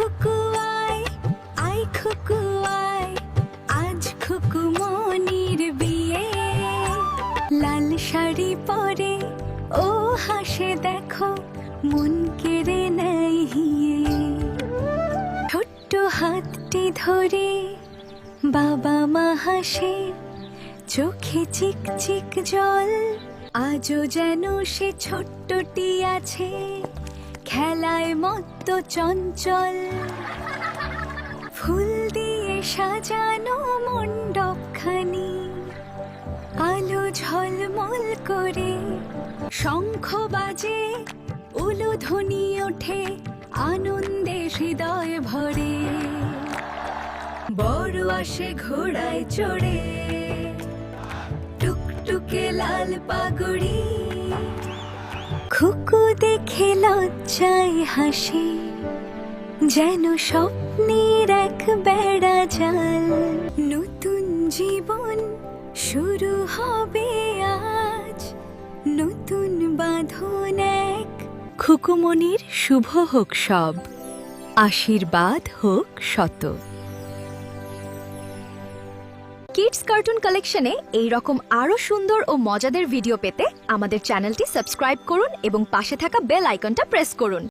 খুকু আয়, আয় খুকু আয়, আজ খুকু মনির বিয়ে। লাল শাড়ি পরে ও হাসে দেখো, মন কেড়ে নেয় হিয়ে। ছোট্ট হাতটি ধরে বাবা মা হাসে, চোখে চিকচিক জল। আজও যেন সে ছোট্টটি আছে, খেলায় মত্ত চঞ্চল। ফুল দিয়ে সাজানো মণ্ডপখানি আলো ঝলমল করে, শঙ্খ বাজে উলুধ্বনি ওঠে, আনন্দে হৃদয় ভরে। বড় আসে ঘোড়ায় চড়ে, টুকটুকে লাল পাগড়ি। খুকু দেখে লজ্জায় হাসে, যেন স্বপ্নের এক বেড়া জাল। নতুন জীবন শুরু হবে আজ, নতুন বাঁধন এক। খুকুমনির শুভ হোক সব, আশীর্বাদ হোক শত। কিডস কার্টুন কালেকশনে এই রকম আরো সুন্দর ও মজাদার ভিডিও পেতে আমাদের চ্যানেলটি সাবস্ক্রাইব করুন এবং পাশে থাকা বেল আইকনটা প্রেস করুন।